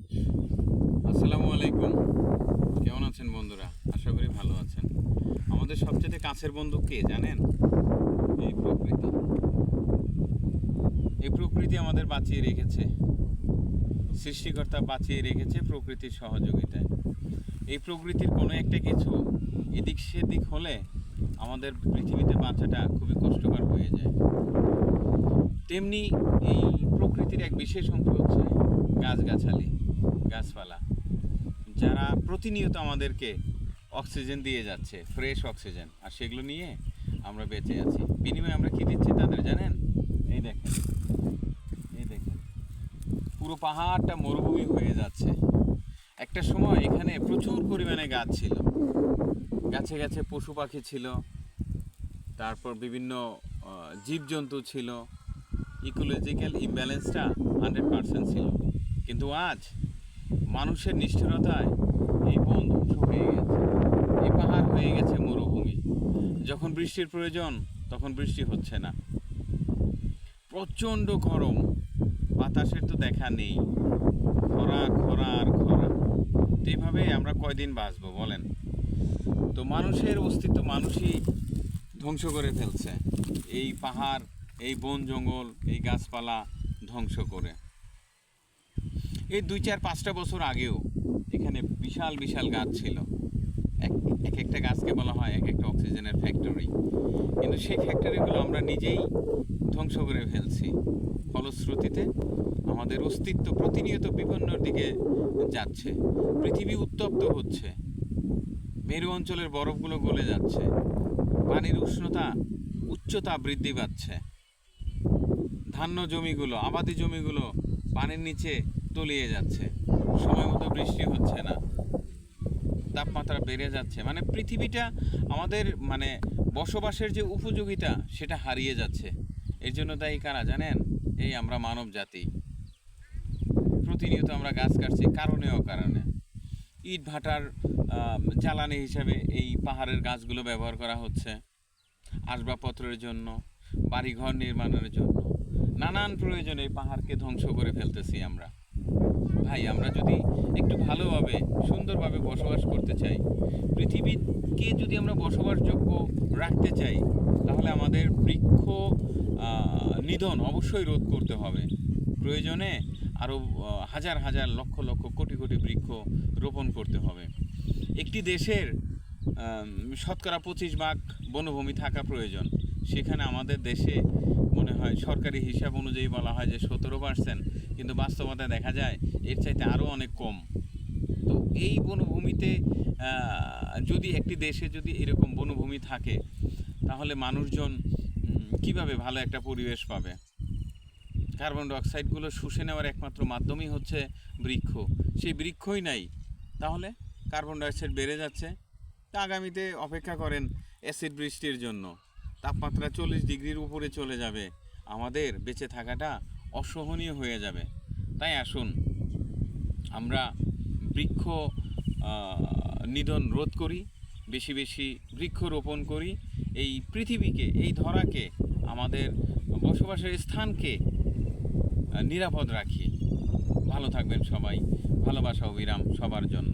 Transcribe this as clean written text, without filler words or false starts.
আসসালামু আলাইকুম। কেমন আছেন বন্ধুরা? আশা করি ভালো আছেন। আমাদের সবচেয়ে কাছের বন্ধু কে জানেন? এই প্রকৃতি। এই প্রকৃতি আমাদের বাঁচিয়ে রেখেছে, সৃষ্টিকর্তা বাঁচিয়ে রেখেছে প্রকৃতির সহযোগিতায়। এই প্রকৃতির কোনো একটা কিছু এদিক সেদিক হলে আমাদের পৃথিবীতে বাঁচাটা খুবই কষ্টকর হয়ে যায়। তেমনি এই প্রকৃতির এক বিশেষ অংশ হচ্ছে গাছগাছালি, গাছপালা, যারা প্রতিনিয়ত আমাদেরকে অক্সিজেন দিয়ে যাচ্ছে, ফ্রেশ অক্সিজেন, আর সেগুলো নিয়ে আমরা বেঁচে আছি। বিনিময়ে আমরা কী দিচ্ছি তাদের জানেন? এই দেখেন, এই দেখেন, পুরো পাহাড়টা মরুভূমি হয়ে যাচ্ছে। একটা সময় এখানে প্রচুর পরিমাণে গাছ ছিল, গাছে গাছে পশু পাখি ছিল, তারপর বিভিন্ন জীবজন্তু ছিল, ইকোলজিক্যাল ইমব্যালেন্সটা 100% ছিল। কিন্তু আজ মানুষের নিষ্ঠুরতায় এই বন ধ্বংস হয়ে গেছে, এই পাহাড় হয়ে গেছে মরুভূমি। যখন বৃষ্টির প্রয়োজন তখন বৃষ্টি হচ্ছে না, প্রচণ্ড গরম, বাতাসের তো দেখা নেই, খরা খরা আর খরা। তো এইভাবে আমরা কয়দিন বাঁচবো বলেন? তো মানুষের অস্তিত্ব মানুষই ধ্বংস করে ফেলছে, এই পাহাড়, এই বন জঙ্গল, এই গাছপালা ধ্বংস করে। এই 2-4-5টা বছর আগেও এখানে বিশাল বিশাল গাছ ছিল, এক একটা গাছকে বলা হয় এক একটা অক্সিজেনের ফ্যাক্টরি। কিন্তু সেই ফ্যাক্টরিগুলো আমরা নিজেই ধ্বংস করে ফেলছি। ফলশ্রুতিতে আমাদের অস্তিত্ব প্রতিনিয়ত বিপন্নর দিকে যাচ্ছে, পৃথিবী উত্তপ্ত হচ্ছে, মেরু অঞ্চলের বরফগুলো গলে যাচ্ছে, পানির উচ্চতা বৃদ্ধি পাচ্ছে, ধান্য জমিগুলো, আবাদি জমিগুলো পানির নিচে তলিয়ে যাচ্ছে, সময় মতো বৃষ্টি হচ্ছে না, তাপমাত্রা বেড়ে যাচ্ছে। মানে পৃথিবীটা আমাদের বসবাসের যে উপযোগিতা সেটা হারিয়ে যাচ্ছে। এর জন্য দায়ী কারা জানেন? এই আমরা মানব জাতি। প্রতিনিয়ত আমরা গাছ কাটছি কারণে অকারণে। ইট ভাটার জ্বালানি হিসাবে এই পাহাড়ের গাছগুলো ব্যবহার করা হচ্ছে, আসবাবপত্রের জন্য, বাড়িঘর নির্মাণের জন্য, নানান প্রয়োজনে এই পাহাড়কে ধ্বংস করে ফেলতেছি আমরা। ভাই, আমরা যদি একটু ভালোভাবে সুন্দরভাবে বসবাস করতে চাই, পৃথিবীকে যদি আমরা বসবাসযোগ্য রাখতে চাই, তাহলে আমাদের বৃক্ষ নিধন অবশ্যই রোধ করতে হবে। প্রয়োজনে আরও হাজার হাজার লক্ষ লক্ষ কোটি কোটি বৃক্ষ রোপণ করতে হবে। একটি দেশের 25% বনভূমি থাকা প্রয়োজন। সেখানে আমাদের দেশে মনে হয় সরকারি হিসাব অনুযায়ী বলা হয় যে 17%, কিন্তু বাস্তবতায় দেখা যায় এর চাইতে আরও অনেক কম। তো এই বনভূমিতে যদি একটি দেশে যদি এরকম বনভূমি থাকে, তাহলে মানুষজন কিভাবে ভালো একটা পরিবেশ পাবে? কার্বন ডাইঅক্সাইডগুলো শুষে নেওয়ার একমাত্র মাধ্যমই হচ্ছে বৃক্ষ। সেই বৃক্ষই নাই, তাহলে কার্বন ডাইঅক্সাইড বেড়ে যাচ্ছে। তা আগামীতে অপেক্ষা করেন অ্যাসিড বৃষ্টির জন্য, তাপমাত্রা 40 ডিগ্রির উপরে চলে যাবে, আমাদের বেঁচে থাকাটা অসহনীয় হয়ে যাবে। তাই আসুন আমরা বৃক্ষ নিধন রোধ করি, বেশি বেশি বৃক্ষ রোপণ করি, এই পৃথিবীকে, এই ধরাকে, আমাদের বসবাসের স্থানকে নিরাপদ রাখি। ভালো থাকবেন সবাই। ভালোবাসা অবিরাম সবার জন্য।